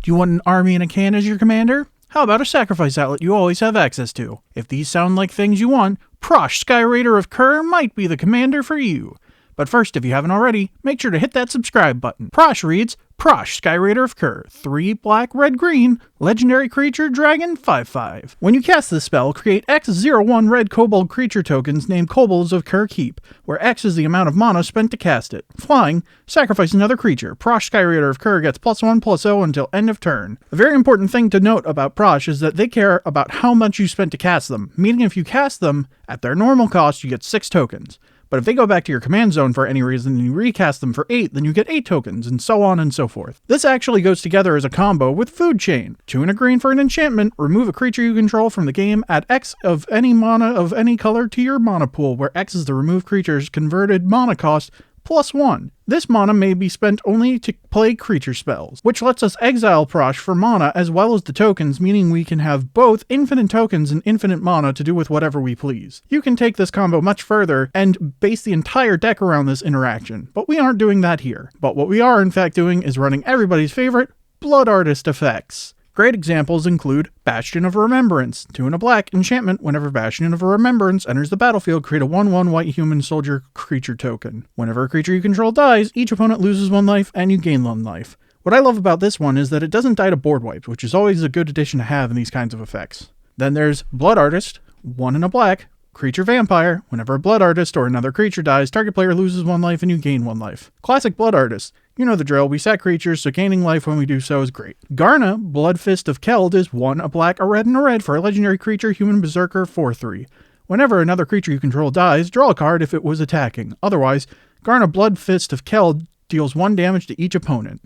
Do you want an army and a can as your commander? How about a sacrifice outlet you always have access to? If these sound like things you want, prossh skyraider of kher might be the commander for you. But first, if you haven't already, make sure to hit that subscribe button. Prossh reads, prossh skyraider of kher, 3 black, red, green, legendary creature, dragon, 5/5. When you cast this spell, create X01 red kobold creature tokens named Kobolds of Kher Keep, where X is the amount of mana spent to cast it. Flying, sacrifice another creature. Prossh skyraider of kher gets +1/+0 until end of turn. A very important thing to note about prossh is that they care about how much you spent to cast them, meaning if you cast them at their normal cost, you get 6 tokens. But if they go back to your command zone for any reason and you recast them for 8, then you get 8 tokens, and so on and so forth. This actually goes together as a combo with Food Chain. 2 and a green for an enchantment, remove a creature you control from the game, add X of any mana of any color to your mana pool, where X is the removed creature's converted mana cost, +1. This mana may be spent only to play creature spells, which lets us exile prossh for mana as well as the tokens, meaning we can have both infinite tokens and infinite mana to do with whatever we please. You can take this combo much further and base the entire deck around this interaction, but we aren't doing that here. But what we are in fact doing is running everybody's favorite Blood Artist effects. Great examples include Bastion of Remembrance, 2 and a black, enchantment. Whenever Bastion of Remembrance enters the battlefield, create a 1/1 white human soldier creature token. Whenever a creature you control dies, each opponent loses 1 life and you gain 1 life. What I love about this one is that it doesn't die to board wipes, which is always a good addition to have in these kinds of effects. Then there's Blood Artist, 1 and a black, creature vampire. Whenever a Blood Artist or another creature dies, target player loses 1 life and you gain 1 life. Classic Blood Artist. You know the drill, we sack creatures, so gaining life when we do so is great. Garna, Blood Fist of Keld, is 1, a black, a red, and a red for a legendary creature, human berserker, 4/3. Whenever another creature you control dies, draw a card if it was attacking. Otherwise, Garna Blood Fist of Keld deals 1 damage to each opponent.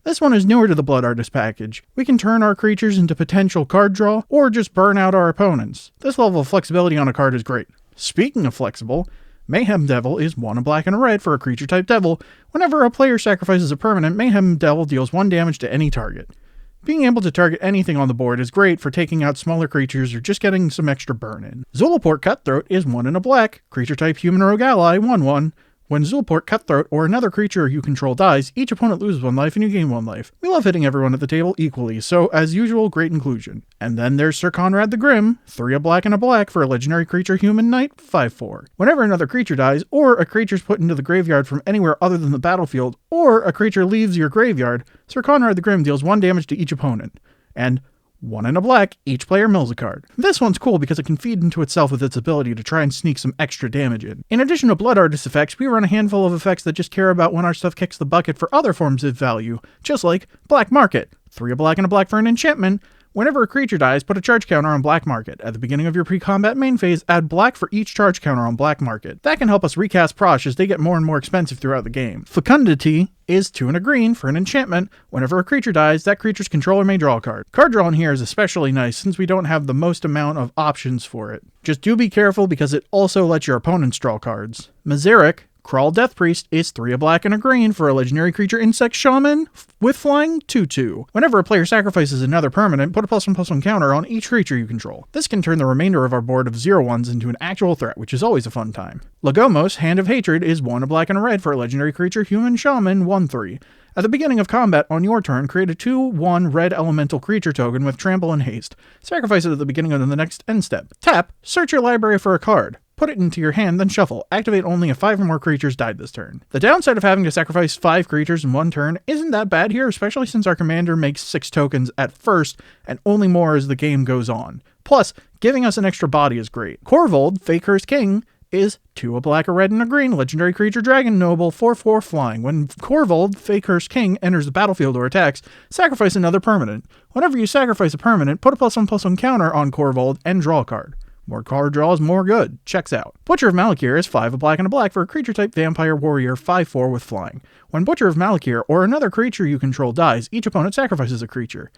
This one is newer to the Blood Artist package. We can turn our creatures into potential card draw, or just burn out our opponents. This level of flexibility on a card is great. Speaking of flexible, Mayhem Devil is 1 a black and a red for a creature type devil. Whenever a player sacrifices a permanent, Mayhem Devil deals 1 damage to any target. Being able to target anything on the board is great for taking out smaller creatures or just getting some extra burn in. Zulaport Cutthroat is 1 and a black, creature type human rogue ally, 1/1. When Zulaport Cutthroat or another creature you control dies, each opponent loses 1 life and you gain 1 life. We love hitting everyone at the table equally, so as usual, great inclusion. And then there's Sir Conrad the Grim, 3 a black and a black for a legendary creature human knight, 5/4. Whenever another creature dies, or a creature's put into the graveyard from anywhere other than the battlefield, or a creature leaves your graveyard, Sir Conrad the Grim deals 1 damage to each opponent. And 1 and a black, each player mills a card. This one's cool because it can feed into itself with its ability to try and sneak some extra damage in. In addition to Blood Artist effects, we run a handful of effects that just care about when our stuff kicks the bucket for other forms of value, just like Black Market, 3 a black and a black for an enchantment. Whenever a creature dies, put a charge counter on Black Market. At the beginning of your pre-combat main phase, add black for each charge counter on Black Market. That can help us recast prossh as they get more and more expensive throughout the game. Fecundity is 2 and a green for an enchantment. Whenever a creature dies, that creature's controller may draw a card. Card draw in here is especially nice since we don't have the most amount of options for it. Just do be careful because it also lets your opponents draw cards. Mazeric, Crawl Death Priest, is 3 a black and a green for a legendary creature insect shaman with flying 2/2. Whenever a player sacrifices another permanent, put a +1/+1 counter on each creature you control. This can turn the remainder of our board of 0/1s into an actual threat, which is always a fun time. Lagomos, Hand of Hatred, is 1 a black and a red for a legendary creature human shaman, 1/3. At the beginning of combat on your turn, create a 2/1 red elemental creature token with trample and haste. Sacrifice it at the beginning of the next end step. Tap, search your library for a card. Put it into your hand, then shuffle. Activate only if 5 or more creatures died this turn. The downside of having to sacrifice 5 creatures in 1 turn isn't that bad here, especially since our commander makes 6 tokens at first, and only more as the game goes on. Plus, giving us an extra body is great. Korvold, Fakehurst King, is 2 a black, a red, and a green, legendary creature dragon noble, 4/4 flying. When Korvold, Fakehurst King, enters the battlefield or attacks, sacrifice another permanent. Whenever you sacrifice a permanent, put a +1/+1 counter on Korvold and draw a card. More card draws, more good. Checks out. Butcher of Malakir is 5 a black and a black for a creature type vampire warrior, 5/4 with flying. When Butcher of Malakir or another creature you control dies, each opponent sacrifices a creature.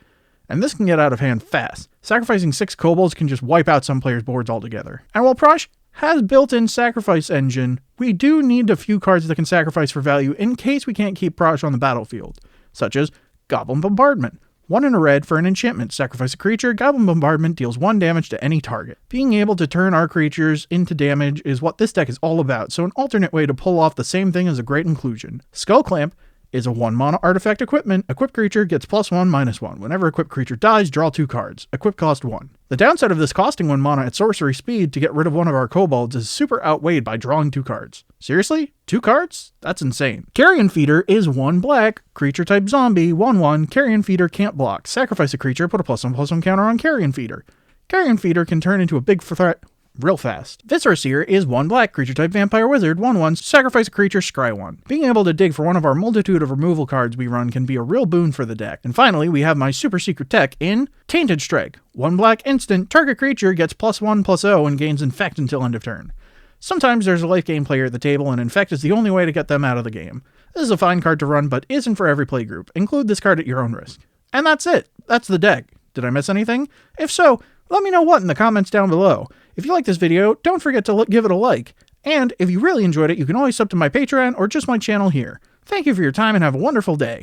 And this can get out of hand fast. Sacrificing 6 kobolds can just wipe out some players' boards altogether. And while prossh has built-in sacrifice engine, we do need a few cards that can sacrifice for value in case we can't keep prossh on the battlefield, such as Goblin Bombardment. 1 and a red for an enchantment. Sacrifice a creature. Goblin Bombardment deals 1 damage to any target. Being able to turn our creatures into damage is what this deck is all about, so an alternate way to pull off the same thing is a great inclusion. Skull Clamp is a 1-mana artifact equipment. Equipped creature gets +1/-1. Whenever equipped creature dies, draw 2 cards. Equip cost 1. The downside of this costing 1 mana at sorcery speed to get rid of one of our kobolds is super outweighed by drawing 2 cards. Seriously? 2 cards? That's insane. Carrion Feeder is 1 black, creature type zombie, 1/1. Carrion Feeder can't block. Sacrifice a creature, put a +1/+1 counter on Carrion Feeder. Carrion Feeder can turn into a big threat real fast. Viscera Seer is 1 black, creature type vampire wizard, 1/1. Sacrifice a creature, scry 1. Being able to dig for one of our multitude of removal cards we run can be a real boon for the deck. And finally, we have my super secret tech in Tainted Strike. 1 black instant, target creature gets +1/+0 and gains infect until end of turn. Sometimes there's a late game player at the table, and infect is the only way to get them out of the game. This is a fine card to run, but isn't for every playgroup. Include this card at your own risk. And that's it. That's the deck. Did I miss anything? If so, let me know what in the comments down below. If you like this video, don't forget to give it a like. And if you really enjoyed it, you can always sub to my Patreon or just my channel here. Thank you for your time and have a wonderful day.